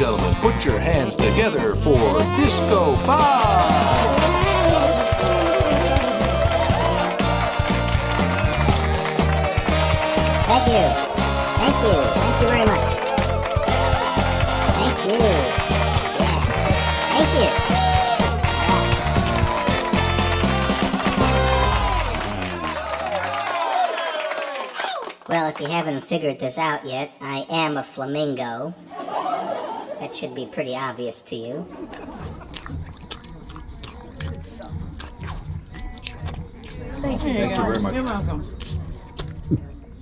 gentlemen, put your hands together for Disco Bob! Thank you. Thank you. Thank you very much. Thank you. Yeah. Thank you. Well, if you haven't figured this out yet, I am a flamingo. That should be pretty obvious to you. Thank you very much. You're welcome.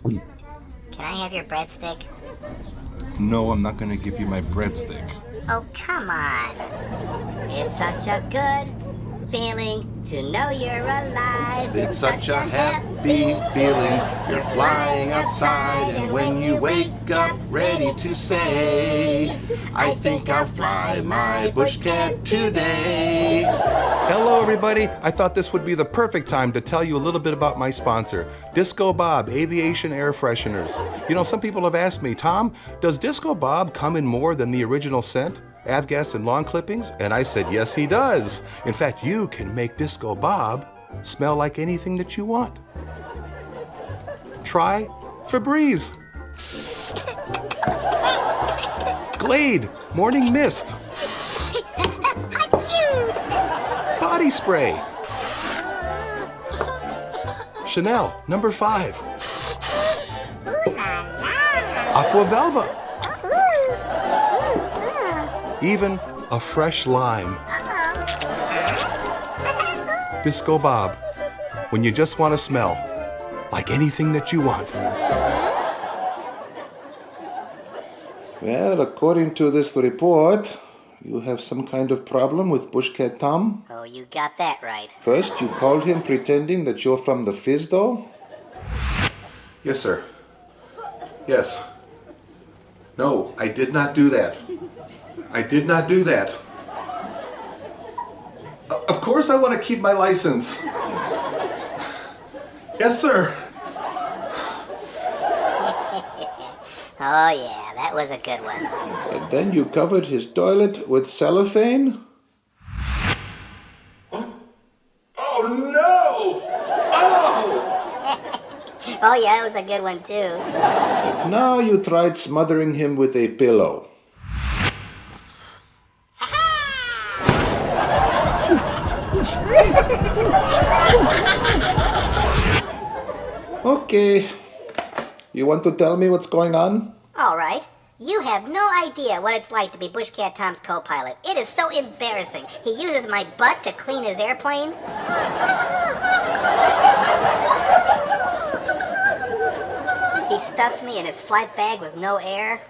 Can I have your breadstick? No, I'm not going to give you my breadstick. Oh, come on. It's such a good feeling to know you're alive. It's such a happy feeling. You're flying outside, and when you wake up ready to say, I think I'll fly my Bushcat today. Hello, everybody. I thought this would be the perfect time to tell you a little bit about my sponsor, Disco Bob Aviation Air Fresheners. You know, some people have asked me, Tom, does Disco Bob come in more than the original scent? Avgas and lawn clippings? And I said, yes, he does. In fact, you can make Disco Bob smell like anything that you want. Try Febreze. Glade Morning Mist. Body spray. Chanel number 5. Aqua Velva. Even a fresh lime. Disco Bob, when you just want to smell like anything that you want. Well, according to this report, you have some kind of problem with Bushcat Tom. Oh, you got that right. First, you called him pretending that you're from the Fizz dough? Yes, sir. Yes. No, I did not do that. I did not do that. Of course I want to keep my license. Yes, sir. Oh, yeah, that was a good one. And then you covered his toilet with cellophane? Oh, no! Oh! Oh, yeah, that was a good one, too. And now you tried smothering him with a pillow. Okay. You want to tell me what's going on? All right. You have no idea what it's like to be Bushcat Tom's co-pilot. It is so embarrassing. He uses my butt to clean his airplane. He stuffs me in his flight bag with no air.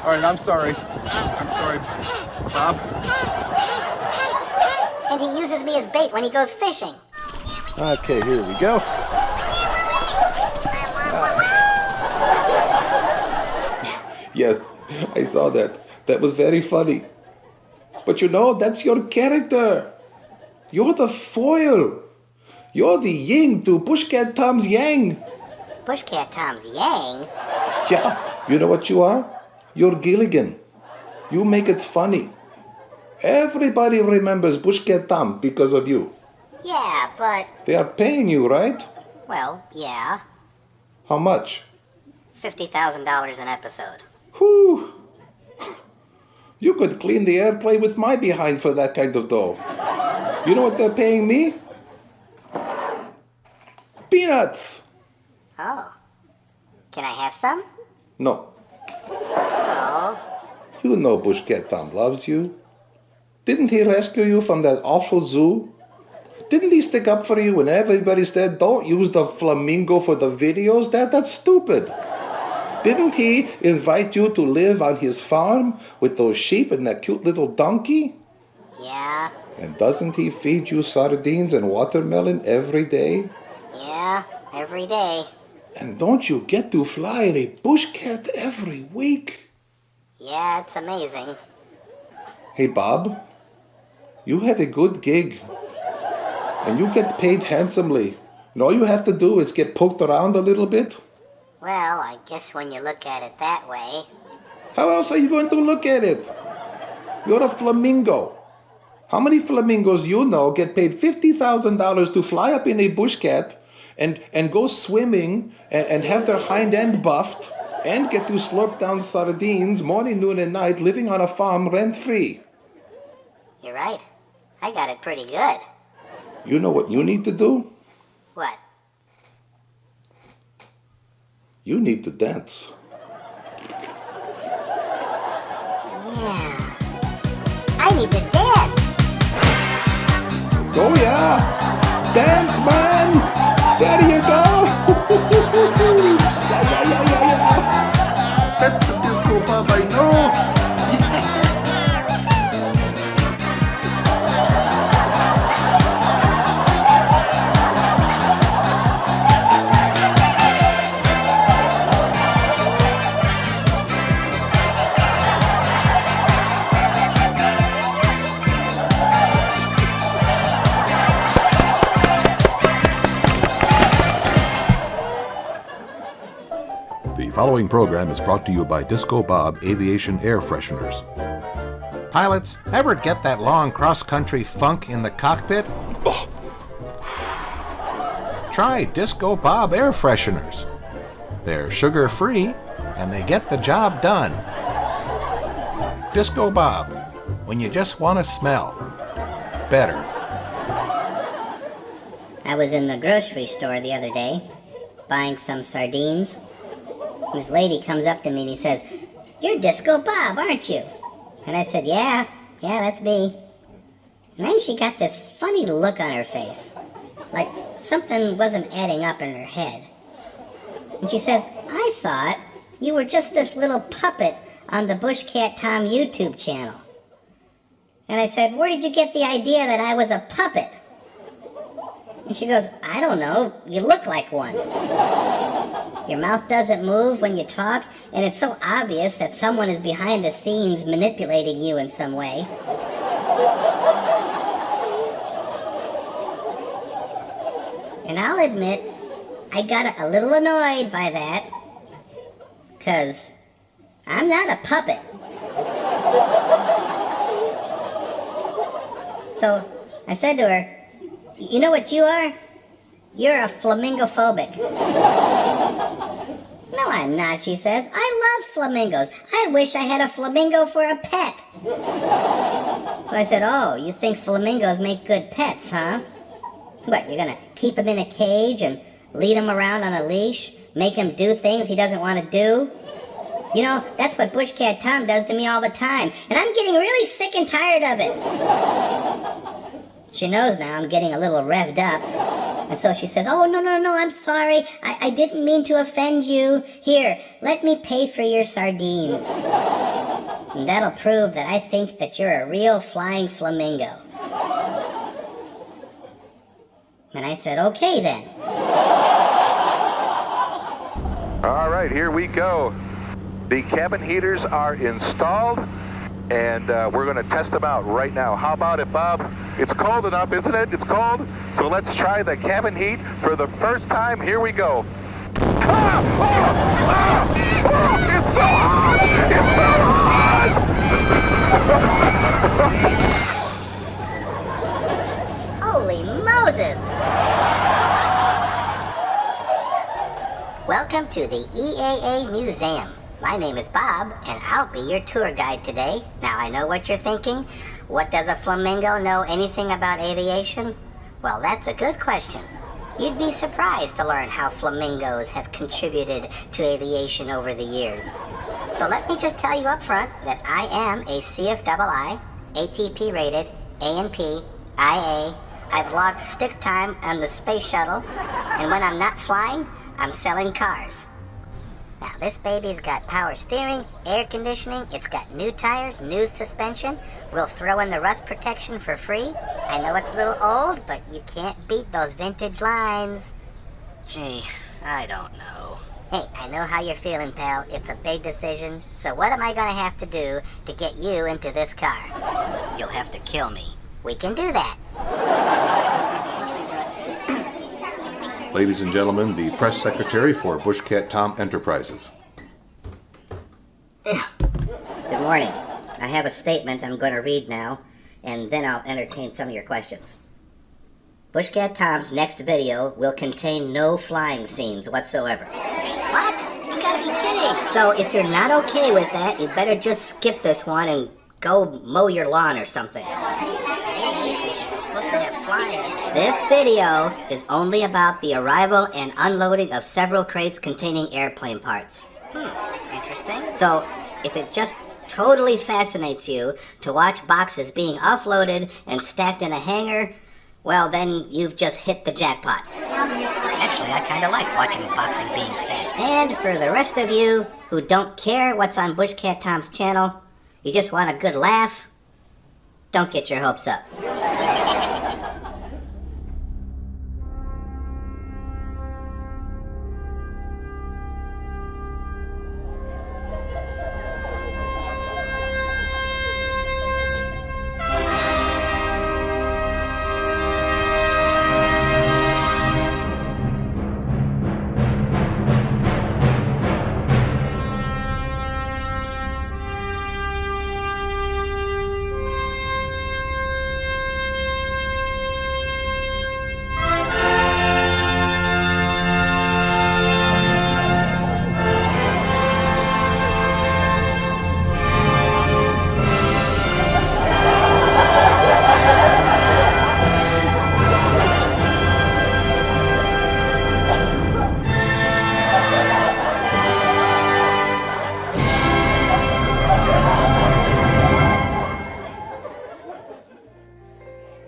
All right, I'm sorry. Bob? And he uses me as bait when he goes fishing. Okay, here we go. Yes, I saw that. That was very funny. But you know, that's your character. You're the foil. You're the yin to Bushcat Tom's yang. Bushcat Tom's yang? Yeah, you know what you are? You're Gilligan. You make it funny. Everybody remembers Bushcat Tom because of you. Yeah, but... They are paying you, right? Well, yeah. How much? $50,000 an episode. Whew. You could clean the airplane with my behind for that kind of dough. You know what they're paying me? Peanuts! Oh. Can I have some? No. Oh. You know Bushcat Tom loves you. Didn't he rescue you from that awful zoo? Didn't he stick up for you when everybody said, don't use the flamingo for the videos? That's stupid. Didn't he invite you to live on his farm with those sheep and that cute little donkey? Yeah. And doesn't he feed you sardines and watermelon every day? Yeah, every day. And don't you get to fly in a Bushcat every week? Yeah, it's amazing. Hey, Bob, you have a good gig. And you get paid handsomely. And all you have to do is get poked around a little bit. Well, I guess when you look at it that way. How else are you going to look at it? You're a flamingo. How many flamingos you know get paid $50,000 to fly up in a bushcat and go swimming and have their hind end buffed and get to slurp down sardines morning, noon, and night living on a farm rent-free? You're right. I got it pretty good. You know what you need to do? What? You need to dance. Yeah. I need to dance. Oh yeah! Dance, man! There you go! Yeah. That's the disco pop I know! The following program is brought to you by Disco Bob Aviation Air Fresheners. Pilots, ever get that long cross-country funk in the cockpit? Try Disco Bob Air Fresheners. They're sugar-free, and they get the job done. Disco Bob, when you just want to smell better. I was in the grocery store the other day, buying some sardines. This lady comes up to me and he says, "You're Disco Bob, aren't you?" And I said, yeah, that's me. And then she got this funny look on her face, like something wasn't adding up in her head. And she says, "I thought you were just this little puppet on the Bushcat Tom YouTube channel." And I said, "Where did you get the idea that I was a puppet?" And she goes, "I don't know, you look like one. Your mouth doesn't move when you talk, and it's so obvious that someone is behind the scenes manipulating you in some way." And I'll admit, I got a little annoyed by that, 'cause I'm not a puppet. So I said to her, "You know what you are? You're a flamingophobic." "No, I'm not," she says. "I love flamingos. I wish I had a flamingo for a pet." So I said, "Oh, you think flamingos make good pets, huh? What, you're gonna keep him in a cage and lead him around on a leash? Make him do things he doesn't want to do? You know, that's what Bushcat Tom does to me all the time, and I'm getting really sick and tired of it." She knows now I'm getting a little revved up. And so she says, "Oh, no, I'm sorry. I didn't mean to offend you. Here, let me pay for your sardines. And that'll prove that I think that you're a real flying flamingo." And I said, "Okay then." All right, here we go. The cabin heaters are installed, and we're going to test them out right now. How about it, Bob? It's cold enough, isn't it? It's cold. So let's try the cabin heat for the first time. Here we go. Ah! It's so hot! It's so hot! Holy Moses! Welcome to the EAA Museum. My name is Bob, and I'll be your tour guide today. Now, I know what you're thinking. What, does a flamingo know anything about aviation? Well, that's a good question. You'd be surprised to learn how flamingos have contributed to aviation over the years. So let me just tell you up front that I am a CFII, ATP rated, A&P, IA. I've logged stick time on the space shuttle, and when I'm not flying, I'm selling cars. Now, this baby's got power steering, air conditioning, it's got new tires, new suspension. We'll throw in the rust protection for free. I know it's a little old, but you can't beat those vintage lines. Gee, I don't know. Hey, I know how you're feeling, pal. It's a big decision. So what am I gonna have to do to get you into this car? You'll have to kill me. We can do that. Ladies and gentlemen, the press secretary for Bushcat Tom Enterprises. Good morning. I have a statement I'm going to read now, and then I'll entertain some of your questions. Bushcat Tom's next video will contain no flying scenes whatsoever. What? You gotta be kidding! So if you're not okay with that, you better just skip this one and go mow your lawn or something. Aviation channel is supposed to have flying in it. This video is only about the arrival and unloading of several crates containing airplane parts. Interesting. So if it just totally fascinates you to watch boxes being offloaded and stacked in a hangar, well, then you've just hit the jackpot. Actually, I kind of like watching boxes being stacked. And for the rest of you who don't care what's on Bushcat Tom's channel, you just want a good laugh, don't get your hopes up.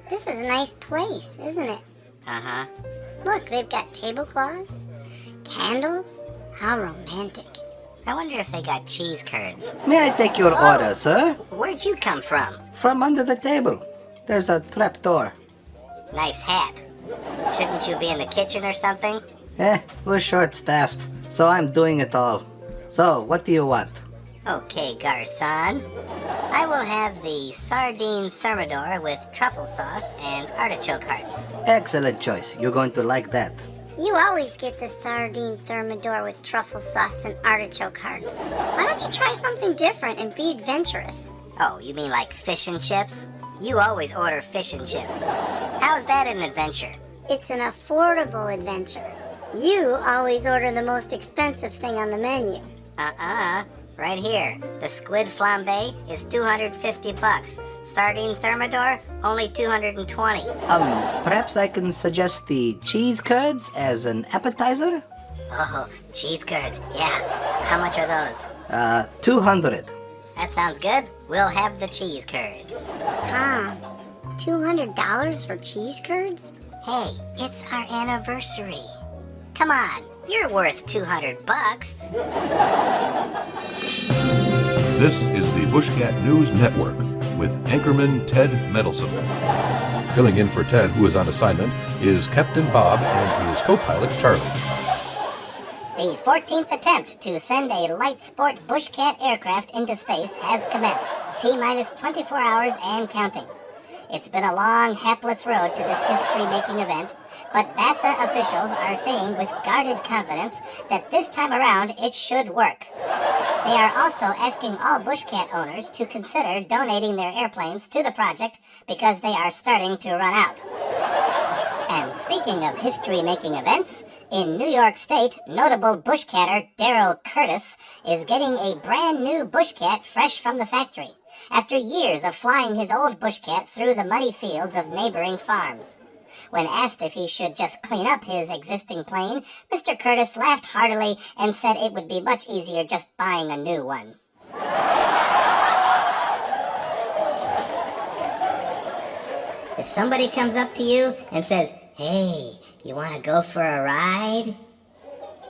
This is a nice place, isn't it? Uh-huh. Look, they've got tablecloths, candles. How romantic. I wonder if they got cheese curds. May I take your order, sir? Where'd you come from? From under the table. There's a trap door. Nice hat. Shouldn't you be in the kitchen or something? We're short-staffed, so I'm doing it all. So, what do you want? Okay, Garçon. I will have the sardine thermidor with truffle sauce and artichoke hearts. Excellent choice. You're going to like that. You always get the sardine thermidor with truffle sauce and artichoke hearts. Why don't you try something different and be adventurous? Oh, you mean like fish and chips? You always order fish and chips. How's that an adventure? It's an affordable adventure. You always order the most expensive thing on the menu. Right here. The squid flambe is $250. Sardine thermidor, only $220. Perhaps I can suggest the cheese curds as an appetizer? Oh, cheese curds. Yeah. How much are those? 200. That sounds good. We'll have the cheese curds. Tom, $200 for cheese curds? Hey, it's our anniversary. Come on, you're worth $200. This is the Bushcat News Network with anchorman Ted Mendelson. Filling in for Ted, who is on assignment, is Captain Bob and his co-pilot Charlie. The 14th attempt to send a light sport Bushcat aircraft into space has commenced. T-minus 24 hours and counting. It's been a long, hapless road to this history-making event, but NASA officials are saying with guarded confidence that this time around it should work. They are also asking all Bushcat owners to consider donating their airplanes to the project because they are starting to run out. And speaking of history-making events, in New York State, notable bushcatter Daryl Curtis is getting a brand new Bushcat fresh from the factory, after years of flying his old Bushcat through the muddy fields of neighboring farms. When asked if he should just clean up his existing plane, Mr. Curtis laughed heartily and said it would be much easier just buying a new one. If somebody comes up to you and says, "Hey, you want to go for a ride?"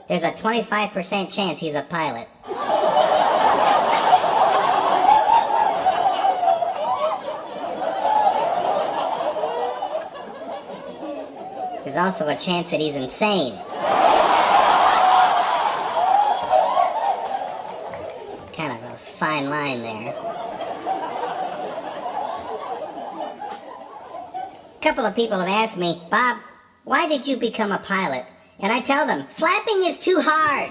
There's a 25% chance he's a pilot. There's also a chance that he's insane. Kind of a fine line there. A couple of people have asked me, "Bob, why did you become a pilot? And I tell them, flapping is too hard.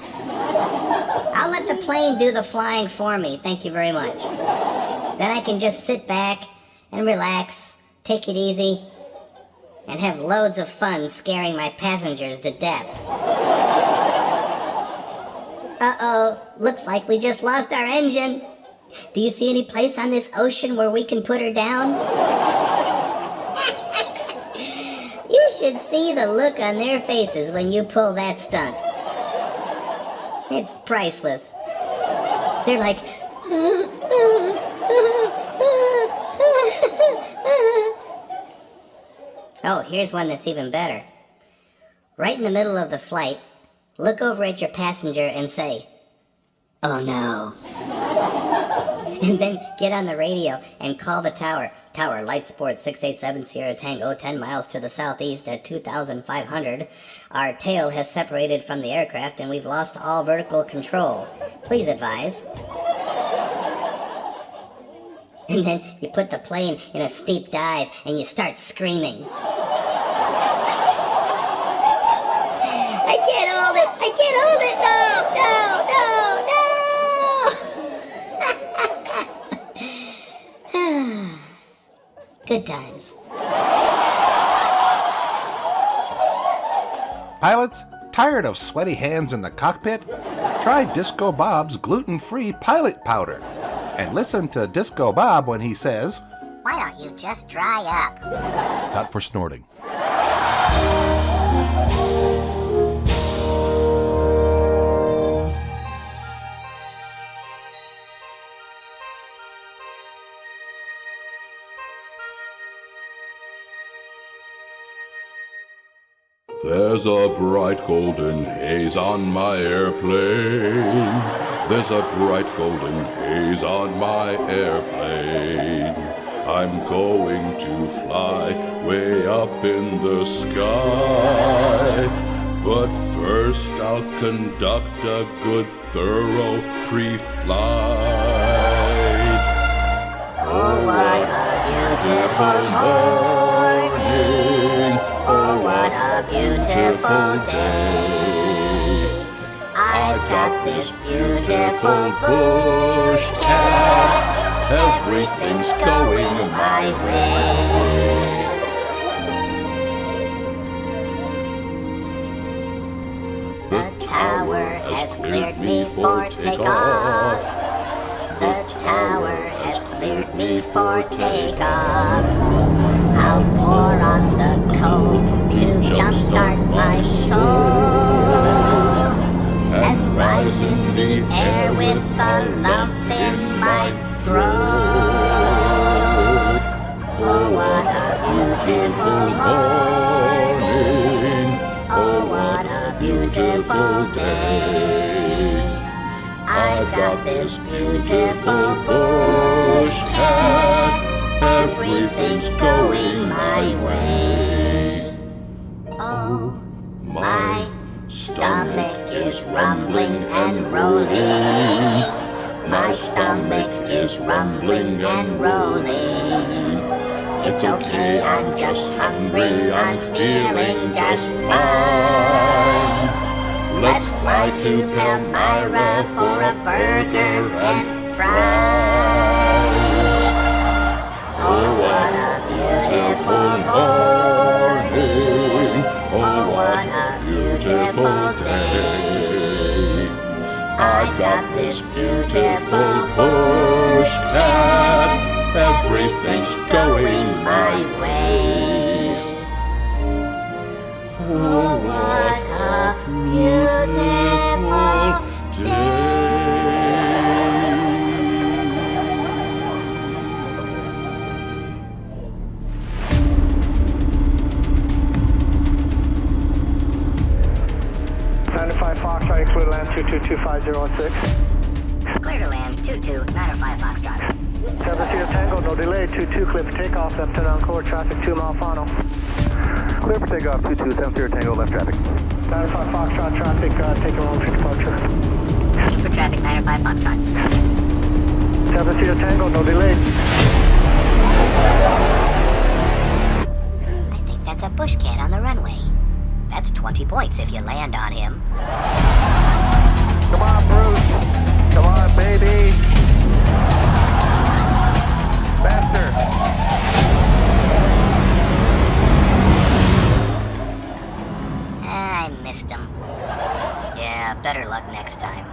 I'll let the plane do the flying for me, thank you very much. Then I can just sit back and relax, take it easy, and have loads of fun scaring my passengers to death. Uh-oh, looks like we just lost our engine. Do you see any place on this ocean where we can put her down? You should see the look on their faces when you pull that stunt. It's priceless. They're like, oh, here's one that's even better. Right in the middle of the flight, look over at your passenger and say, "Oh no." And then get on the radio and call the tower. Tower, Light Sport 687 Sierra Tango, 10 miles to the southeast at 2,500. Our tail has separated from the aircraft and we've lost all vertical control. Please advise. And then you put the plane in a steep dive and you start screaming. I can't hold it! I can't hold it! No! No! No! No! Good times. Pilots, tired of sweaty hands in the cockpit? Try Disco Bob's gluten-free pilot powder. And listen to Disco Bob when he says, Why don't you just dry up? Not for snorting. There's a bright golden haze on my airplane. There's a bright golden haze on my airplane. I'm going to fly way up in the sky. But first I'll conduct a good thorough pre-flight. Oh, what a beautiful morning. Oh, what a beautiful day. I've got this beautiful Bushcat. Everything's going my way. The tower has cleared me for takeoff. The tower has cleared me for takeoff. I'll pour on the coal to jumpstart my soul and rise in the air with a lump in my throat. Oh, what a beautiful morning. Oh, what a beautiful day. I've got this beautiful Bushcat. Everything's going my way. Oh, my stomach is rumbling and rolling. My stomach is rumbling and rolling. It's okay, I'm just hungry, I'm feeling just fine. Let's fly to Palmyra for a burger and fries. Oh, what a beautiful morning. Oh, what a beautiful day. I've got this beautiful Bushcat. Everything's going my way. Oh, what a beautiful day. 95 Foxtrot, clear to land 2225-016. Clear to land 2295 Foxtrot. 7 Sierra Tango, no delay, 22 clear for takeoff, left turn on core, traffic 2 mile final. Clear for takeoff, 22 7 Sierra Tango, left traffic. 95 Foxtrot, traffic, taking long for departure. Keep for traffic 95 Foxtrot. 7 Sierra Tango, no delay. I think that's a Bushcat on the runway. That's 20 points. points if you land on him. Come on, Bruce. Come on, baby. Faster. I missed him. Yeah, better luck next time.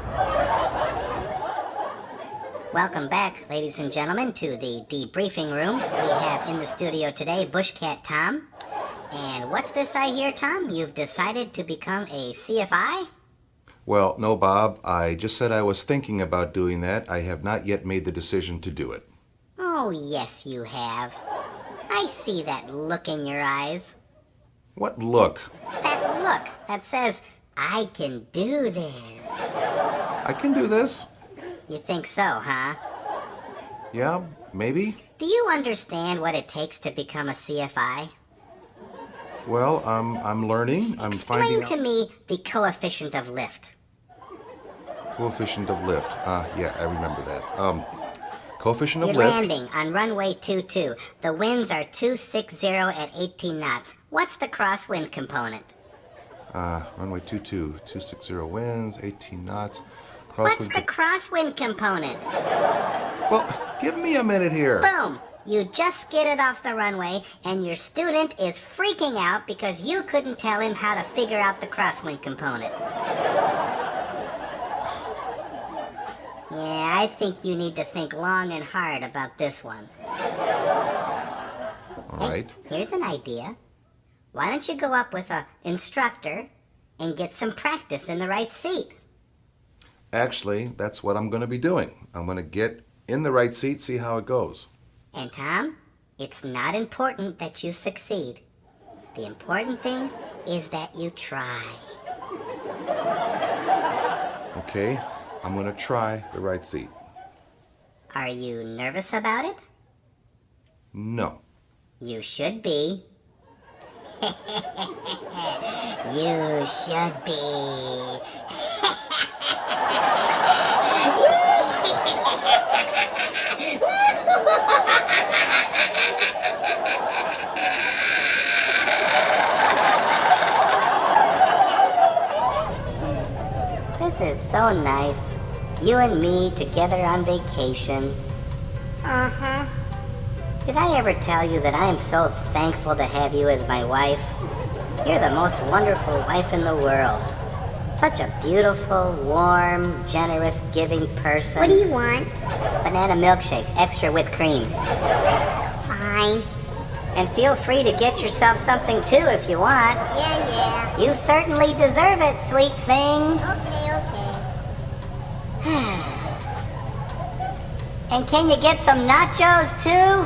Welcome back, ladies and gentlemen, to the debriefing room. We have in the studio today Bushcat Tom. And what's this I hear, Tom? You've decided to become a CFI? Well, no, Bob. I just said I was thinking about doing that. I have not yet made the decision to do it. Oh, yes, you have. I see that look in your eyes. What look? That look that says, I can do this. I can do this? You think so, huh? Yeah, maybe. Do you understand what it takes to become a CFI? Well, I'm learning. I'm finding Explain to me the coefficient of lift. Coefficient of lift. Yeah, I remember that. Coefficient of You're lift. landing on runway 22. The winds are 260 at 18 knots. What's the crosswind component? Runway 22, 260 winds, 18 knots. What's the crosswind component? Well, give me a minute here. Boom! You just skidded off the runway, and your student is freaking out because you couldn't tell him how to figure out the crosswind component. Yeah, I think you need to think long and hard about this one. All right. Hey, here's an idea. Why don't you go up with an instructor and get some practice in the right seat? Actually, that's what I'm going to be doing. I'm going to get in the right seat, see how it goes. And Tom, it's not important that you succeed. The important thing is that you try. Okay, I'm going to try the right seat. Are you nervous about it? No. You should be. You should be. This is so nice. You and me together on vacation. Uh-huh. Did I ever tell you that I am so thankful to have you as my wife? You're the most wonderful wife in the world. Such a beautiful, warm, generous, giving person. What do you want? Banana milkshake, extra whipped cream. Fine. And feel free to get yourself something too if you want. Yeah. You certainly deserve it, sweet thing. Okay. And can you get some nachos too?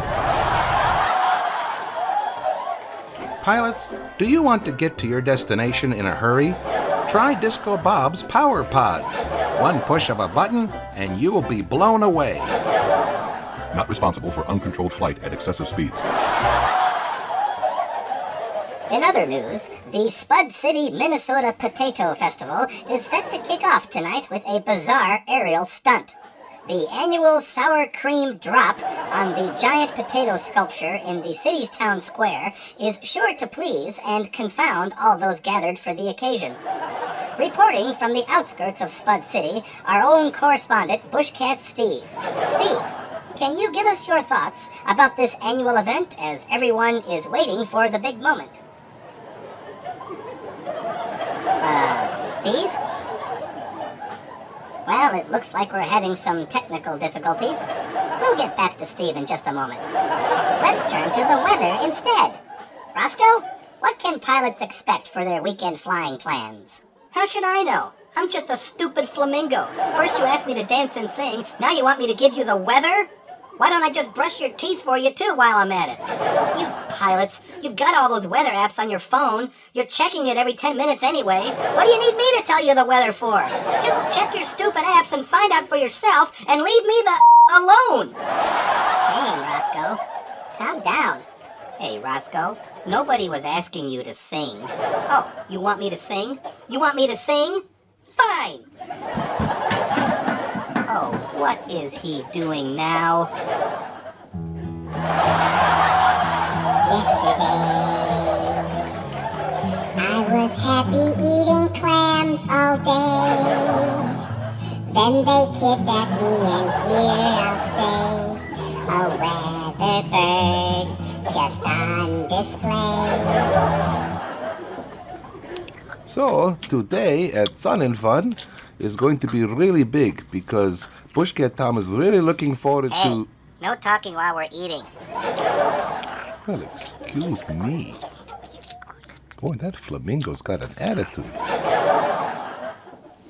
Pilots, do you want to get to your destination in a hurry? Try Disco Bob's Power Pods. One push of a button, and you will be blown away. Not responsible for uncontrolled flight at excessive speeds. In other news, the Spud City, Minnesota Potato Festival is set to kick off tonight with a bizarre aerial stunt. The annual sour cream drop on the giant potato sculpture in the city's town square is sure to please and confound all those gathered for the occasion. Reporting from the outskirts of Spud City, our own correspondent, Bushcat Steve. Steve, can you give us your thoughts about this annual event as everyone is waiting for the big moment? Steve? Well, it looks like we're having some technical difficulties. We'll get back to Steve in just a moment. Let's turn to the weather instead. Roscoe, what can pilots expect for their weekend flying plans? How should I know? I'm just a stupid flamingo. First you asked me to dance and sing, now you want me to give you the weather? Why don't I just brush your teeth for you too while I'm at it? You pilots, you've got all those weather apps on your phone. You're checking it every 10 minutes anyway. What do you need me to tell you the weather for? Just check your stupid apps and find out for yourself and leave me the alone. Hey, Roscoe, calm down. Hey, Roscoe, nobody was asking you to sing. Oh, you want me to sing? You want me to sing? Fine. Oh, what is he doing now? Yesterday, I was happy eating kidnap me and here I'll stay. A weather bird, just on display. So, today at Sun and Fun is going to be really big because Bushcat Tom is really looking forward Hey, to... no talking while we're eating. Well, excuse me. Boy, that flamingo's got an attitude.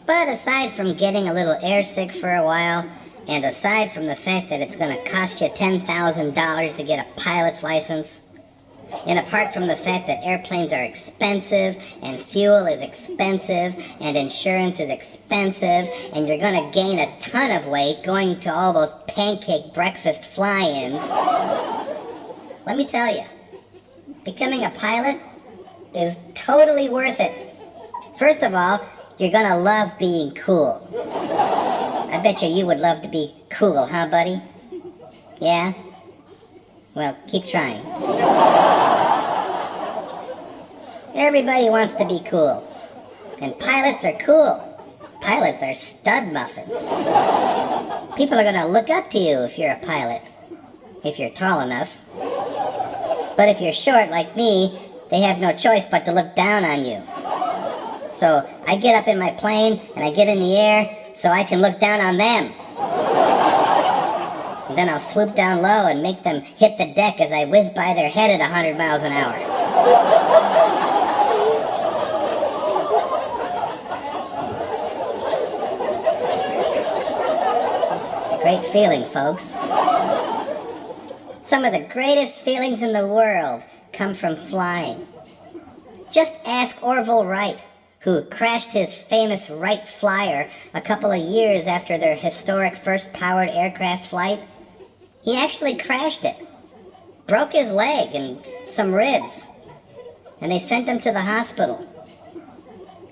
But aside from getting a little airsick for a while, and aside from the fact that it's going to cost you $10,000 to get a pilot's license, and apart from the fact that airplanes are expensive, and fuel is expensive, and insurance is expensive, and you're going to gain a ton of weight going to all those pancake breakfast fly-ins, let me tell you, becoming a pilot is totally worth it. First of all, you're going to love being cool. I bet you would love to be cool, huh, buddy? Yeah? Well, keep trying. Everybody wants to be cool. And pilots are cool. Pilots are stud muffins. People are going to look up to you if you're a pilot. If you're tall enough. But if you're short like me, they have no choice but to look down on you. So I get up in my plane and I get in the air so I can look down on them. And then I'll swoop down low and make them hit the deck as I whiz by their head at 100 miles an hour. It's a great feeling, folks. Some of the greatest feelings in the world come from flying. Just ask Orville Wright, who crashed his famous Wright Flyer a couple of years after their historic first powered aircraft flight. He actually crashed it, broke his leg and some ribs, and they sent him to the hospital,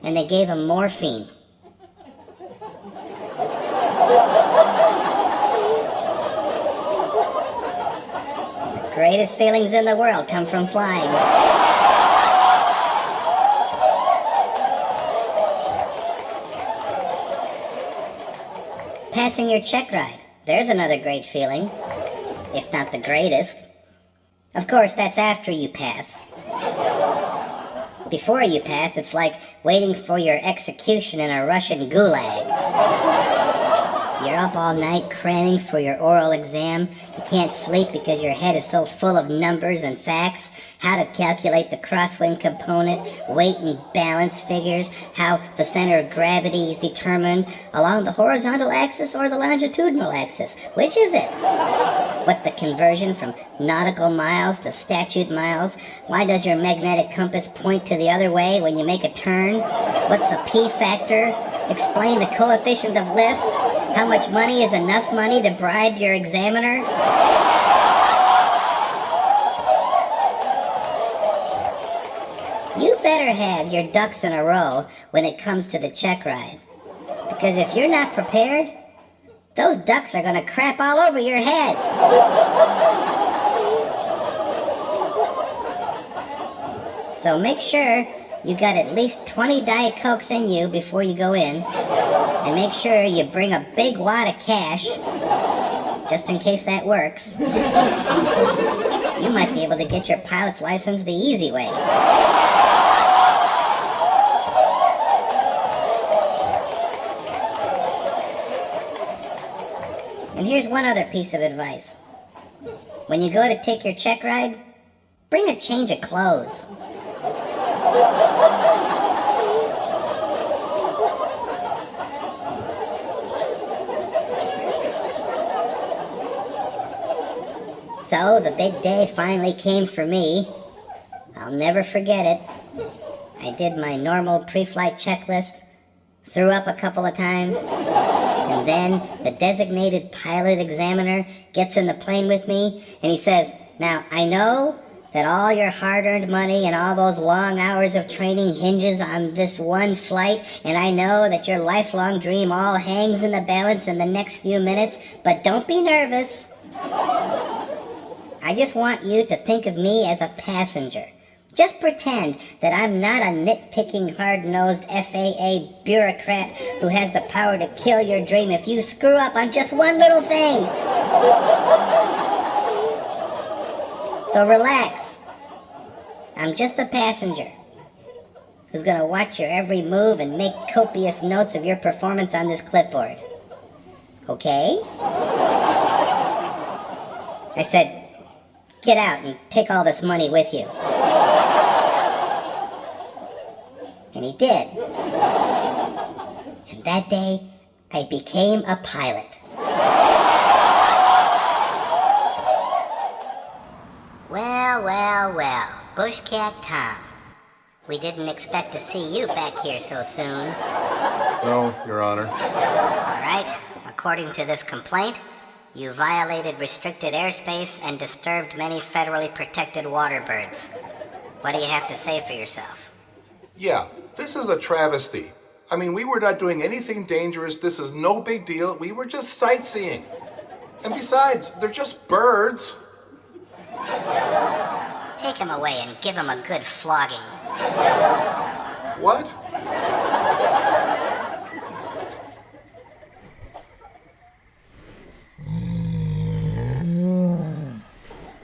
and they gave him morphine. The greatest feelings in the world come from flying. Passing your check ride. There's another great feeling, if not the greatest. Of course, that's after you pass. Before you pass, it's like waiting for your execution in a Russian gulag. You're up all night cramming for your oral exam. You can't sleep because your head is so full of numbers and facts. How to calculate the crosswind component, weight and balance figures, how the center of gravity is determined along the horizontal axis or the longitudinal axis. Which is it? What's the conversion from nautical miles to statute miles? Why does your magnetic compass point to the other way when you make a turn? What's a P factor? Explain the coefficient of lift. How much money is enough money to bribe your examiner? You better have your ducks in a row when it comes to the check ride. Because if you're not prepared, those ducks are going to crap all over your head. So make sure you got at least 20 Diet Cokes in you before you go in. And make sure you bring a big wad of cash, just in case that works. You might be able to get your pilot's license the easy way. And here's one other piece of advice. When you go to take your check ride, bring a change of clothes. So the big day finally came for me. I'll never forget it. I did my normal pre-flight checklist, threw up a couple of times, and then the designated pilot examiner gets in the plane with me, and he says, "Now, I know that all your hard-earned money and all those long hours of training hinges on this one flight, and I know that your lifelong dream all hangs in the balance in the next few minutes, but don't be nervous. I just want you to think of me as a passenger, Just pretend that I'm not a nitpicking, hard-nosed FAA bureaucrat who has the power to kill your dream if you screw up on just one little thing. So relax. I'm just a passenger who's gonna watch your every move and make copious notes of your performance on this clipboard. Okay? I said, get out and take all this money with you. And he did. And that day, I became a pilot. Well, Bushcat Tom. We didn't expect to see you back here so soon. No, Your Honor. All right, according to this complaint, you violated restricted airspace and disturbed many federally protected water birds. What do you have to say for yourself? Yeah, this is a travesty. I mean, we were not doing anything dangerous. This is no big deal. We were just sightseeing. And besides, they're just birds. Take him away and give him a good flogging. What?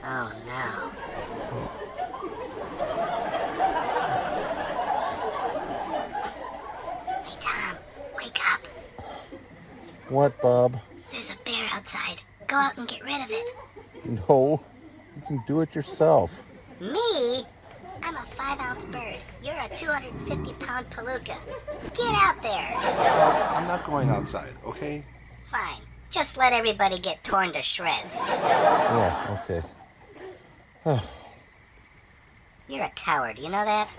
Oh no. Hey Tom, wake up. What, Bob? There's a bear outside. Go out and get rid of it. No, you can do it yourself. Me? I'm a 5-ounce bird. You're a 250-pound palooka. Get out there. I'm not going outside, okay? Fine. Just let everybody get torn to shreds. Yeah, okay. You're a coward, you know that?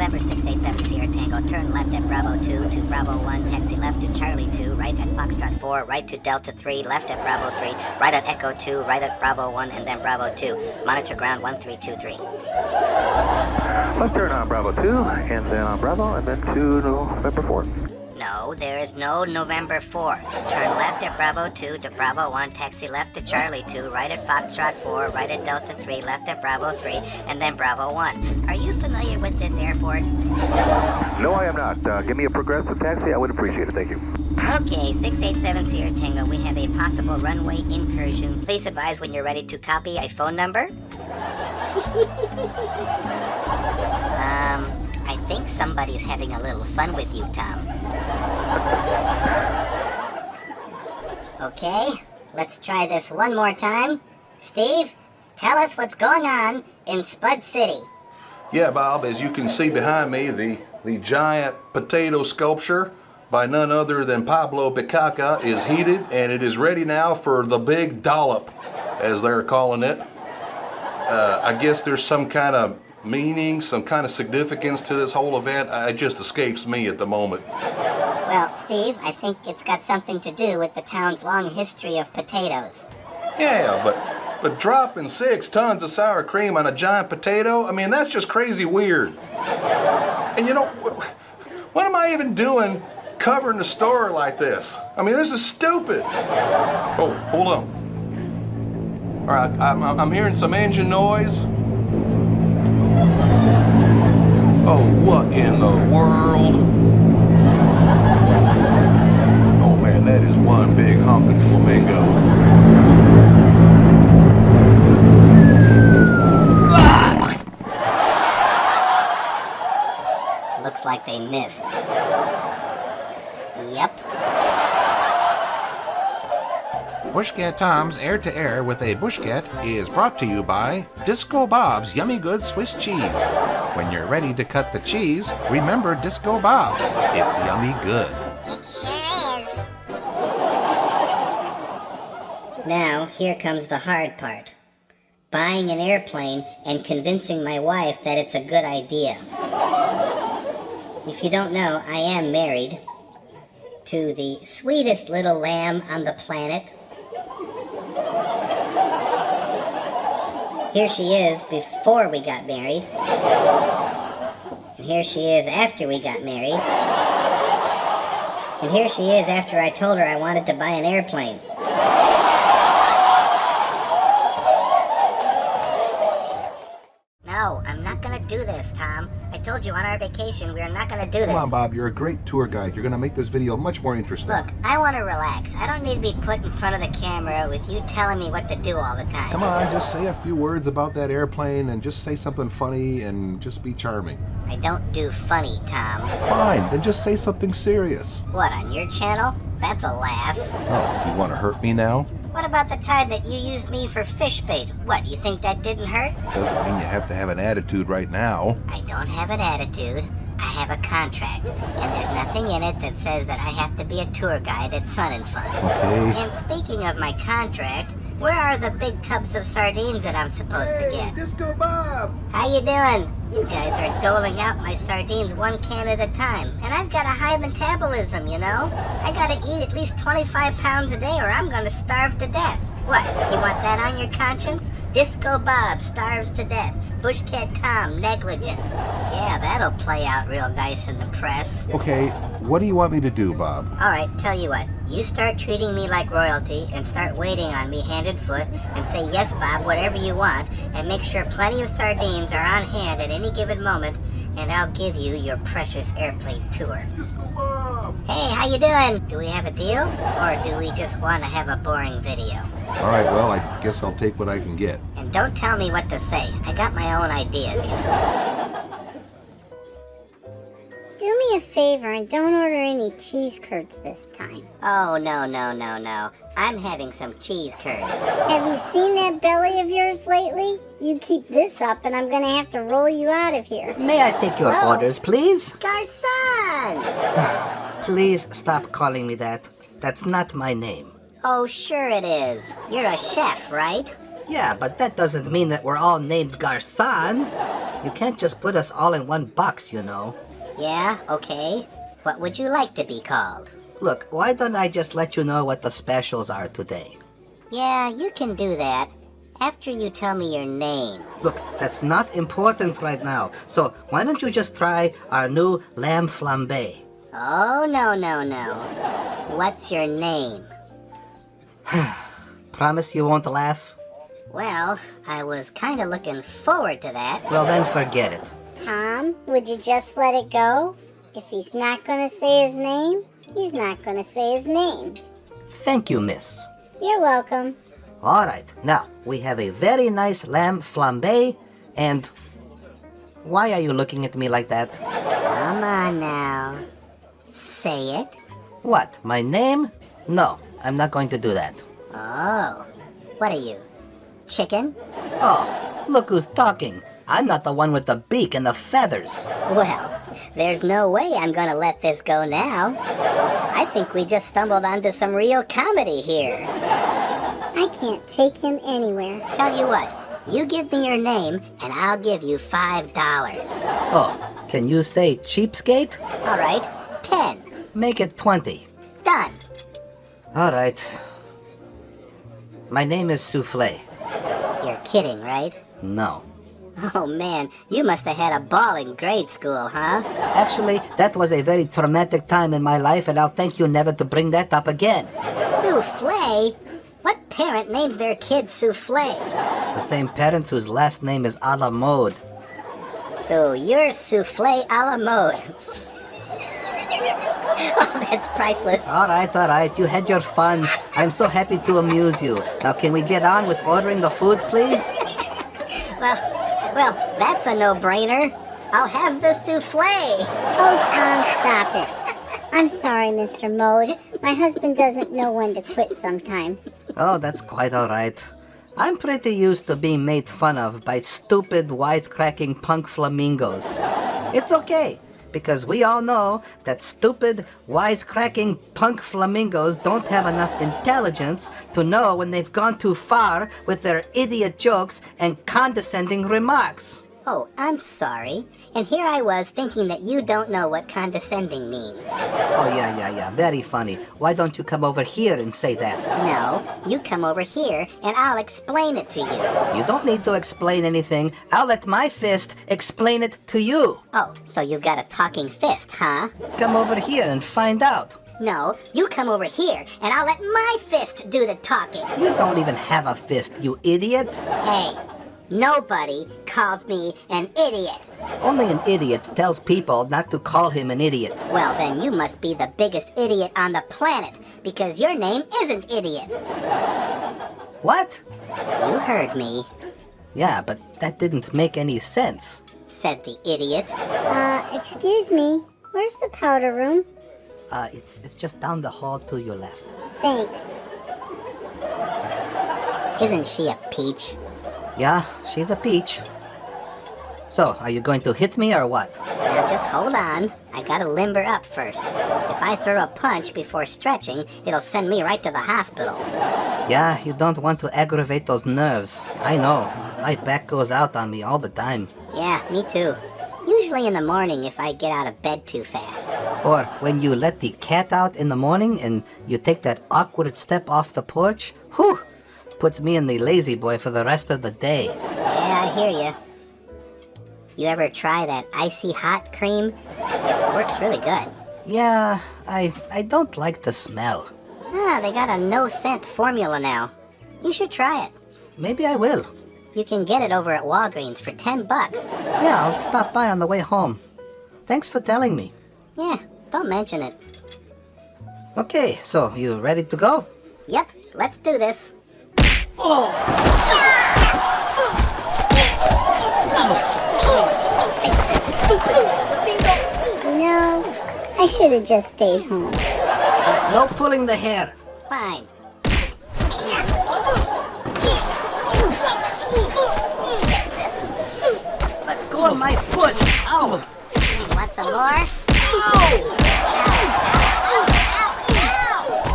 November 687 Sierra Tango, turn left at Bravo 2 to Bravo 1, taxi left to Charlie 2, right at Foxtrot 4, right to Delta 3, left at Bravo 3, right at Echo 2, right at Bravo 1, and then Bravo 2. Monitor ground 1323. Left turn on Bravo 2, and then on Bravo, and then to November 4. No, there is no November 4. Turn left at Bravo 2 to Bravo 1, taxi left to Charlie 2, right at Foxtrot 4, right at Delta 3, left at Bravo 3, and then Bravo 1. Are you familiar with this airport? No, I am not. Give me a progressive taxi. I would appreciate it. Thank you. Okay, 687 Sierra Tango, we have a possible runway incursion. Please advise when you're ready to copy a phone number. I think somebody's having a little fun with you, Tom. Okay, let's try this one more time. Steve, tell us what's going on in Spud City. Yeah, Bob, as you can see behind me, the giant potato sculpture by none other than Pablo Picasso is heated, and it is ready now for the big dollop, as they're calling it. I guess there's some kind of meaning, some kind of significance to this whole event. It just escapes me at the moment. Well, Steve, I think it's got something to do with the town's long history of potatoes. Yeah, but dropping 6 tons of sour cream on a giant potato, I mean, that's just crazy weird. And you know, what am I even doing covering the store like this? I mean, this is stupid. Oh, hold on. All right, I'm hearing some engine noise. Oh, what in the world? Oh man, that is one big honking flamingo. Looks like they missed. Yep. Bushcat Tom's Air to Air with a Bushcat is brought to you by Disco Bob's Yummy Good Swiss Cheese. When you're ready to cut the cheese, remember Disco Bob. It's yummy good. It sure is. Now, here comes the hard part. Buying an airplane and convincing my wife that it's a good idea. If you don't know, I am married to the sweetest little lamb on the planet. Here she is before we got married. And here she is after we got married. And here she is after I told her I wanted to buy an airplane. No, I'm not gonna do this, Tom. I told you on our vacation we are not gonna do this. Come on, Bob, you're a great tour guide. You're gonna make this video much more interesting. Look, I want to relax. I don't need to be put in front of the camera with you telling me what to do all the time. Come on, just say a few words about that airplane and just say something funny and just be charming. I don't do funny, Tom. Fine, then just say something serious. What, on your channel? That's a laugh. Oh, you want to hurt me now? What about the time that you used me for fish bait? What, you think that didn't hurt? Doesn't mean you have to have an attitude right now. I don't have an attitude. I have a contract, and there's nothing in it that says that I have to be a tour guide at Sun and Fun. Okay. And speaking of my contract, where are the big tubs of sardines that I'm supposed to get? Disco Bob! How you doing? You guys are doling out my sardines one can at a time, and I've got a high metabolism, you know? I gotta eat at least 25 pounds a day or I'm gonna starve to death. What, you want that on your conscience? Disco Bob starves to death. Bushcat Tom negligent. Yeah, that'll play out real nice in the press. Okay, what do you want me to do, Bob? Alright, tell you what. You start treating me like royalty and start waiting on me hand and foot and say, yes, Bob, whatever you want, and make sure plenty of sardines are on hand at any given moment, and I'll give you your precious airplane tour. Disco Bob! Hey, how you doing? Do we have a deal? Or do we just want to have a boring video? All right, well, I guess I'll take what I can get. And don't tell me what to say. I got my own ideas, you know. Do me a favor and don't order any cheese curds this time. Oh, no. I'm having some cheese curds. Have you seen that belly of yours lately? You keep this up and I'm gonna have to roll you out of here. May I take your Oh. orders, please? Garçon! Please stop calling me that. That's not my name. Oh, sure it is. You're a chef, right? Yeah, but that doesn't mean that we're all named Garçon. You can't just put us all in one box, you know. Yeah, okay. What would you like to be called? Look, why don't I just let you know what the specials are today? Yeah, you can do that. After you tell me your name. Look, that's not important right now. So why don't you just try our new lamb flambe? Oh, no. What's your name? Promise you won't laugh? Well, I was kind of looking forward to that. Well, then forget it. Tom, would you just let it go? If he's not gonna say his name, he's not gonna say his name. Thank you, miss. You're welcome. All right, now we have a very nice lamb flambe, and why are you looking at me like that? Come on now. Say it. What, my name? No, I'm not going to do that. Oh. What are you? Chicken? Oh, look who's talking. I'm not the one with the beak and the feathers. Well, there's no way I'm gonna let this go now. I think we just stumbled onto some real comedy here. I can't take him anywhere. Tell you what, you give me your name and I'll give you $5. Oh, can you say cheapskate? All right, 10. Make it 20. Done. All right. My name is Souffle. You're kidding, right? No. Oh man, you must have had a ball in grade school, huh? Actually, that was a very traumatic time in my life, and I'll thank you never to bring that up again. Souffle? What parent names their kid Souffle? The same parents whose last name is a la mode. So you're Souffle a la mode. Oh, that's priceless. All right, you had your fun. I'm so happy to amuse you. Now, can we get on with ordering the food, please? Well, that's a no-brainer. I'll have the souffle. Oh, Tom, stop it. I'm sorry, Mr. Mode. My husband doesn't know when to quit sometimes. Oh, that's quite all right. I'm pretty used to being made fun of by stupid, wisecracking punk flamingos. It's okay, because we all know that stupid, wisecracking punk flamingos don't have enough intelligence to know when they've gone too far with their idiot jokes and condescending remarks. Oh, I'm sorry. And here I was thinking that you don't know what condescending means. Oh, yeah. Very funny. Why don't you come over here and say that? No, you come over here and I'll explain it to you. You don't need to explain anything. I'll let my fist explain it to you. Oh, so you've got a talking fist, huh? Come over here and find out. No, you come over here and I'll let my fist do the talking. You don't even have a fist, you idiot. Hey, nobody calls me an idiot. Only an idiot tells people not to call him an idiot. Well, then you must be the biggest idiot on the planet, because your name isn't Idiot. What? You heard me, Yeah, but that didn't make any sense. said the idiot. Excuse me. Where's the powder room? It's just down the hall to your left. Thanks. Isn't she a peach? Yeah, she's a peach. So, are you going to hit me or what? Now just hold on. I gotta limber up first. If I throw a punch before stretching, it'll send me right to the hospital. Yeah, you don't want to aggravate those nerves. I know. My back goes out on me all the time. Yeah, me too. Usually in the morning if I get out of bed too fast. Or when you let the cat out in the morning and you take that awkward step off the porch, whew, puts me in the lazy boy for the rest of the day. Yeah, I hear you. You ever try that icy hot cream? It works really good. Yeah, I don't like the smell. Ah, they got a no-scent formula now. You should try it. Maybe I will. You can get it over at Walgreens for $10. Yeah, I'll stop by on the way home. Thanks for telling me. Yeah, don't mention it. Okay, so you ready to go? Yep, let's do this. No, I should have just stayed home. No pulling the hair. Fine. Let go of my foot. Ow! Want some more? Ow!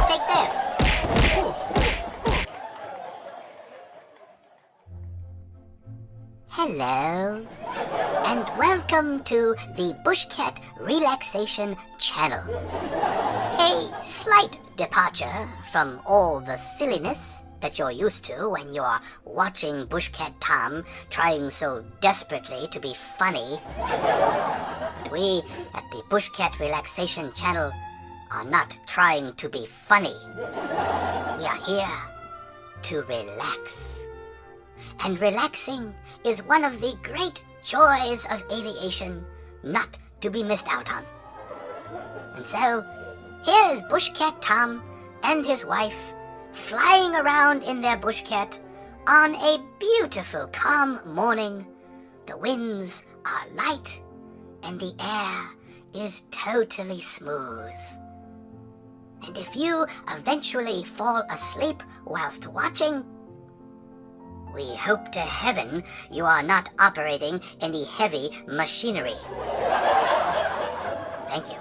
Take this. Hello, and welcome to the Bushcat Relaxation Channel. A slight departure from all the silliness that you're used to when you're watching Bushcat Tom trying so desperately to be funny. But we at the Bushcat Relaxation Channel are not trying to be funny. We are here to relax. And relaxing is one of the great joys of aviation not to be missed out on. And so, here is Bushcat Tom and his wife flying around in their Bushcat on a beautiful calm morning. The winds are light and the air is totally smooth. And if you eventually fall asleep whilst watching, we hope to heaven you are not operating any heavy machinery. Thank you.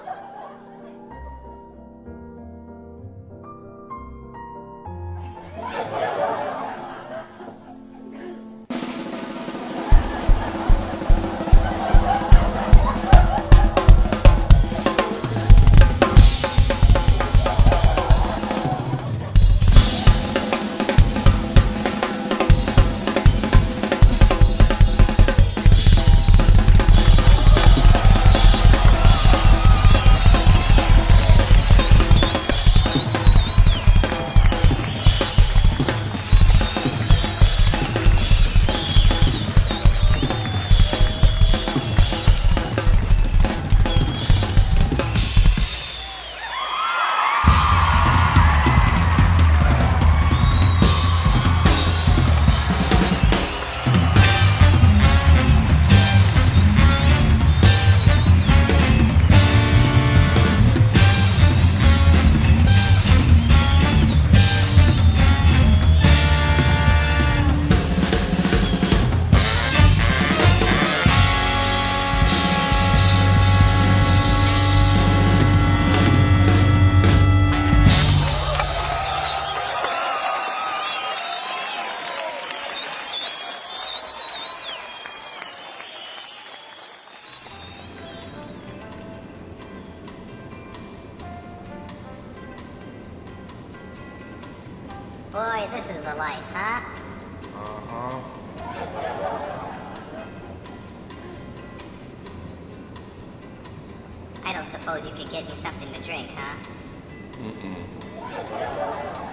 Boy, this is the life, huh? Uh-huh. I don't suppose you could get me something to drink, huh? Mm-mm.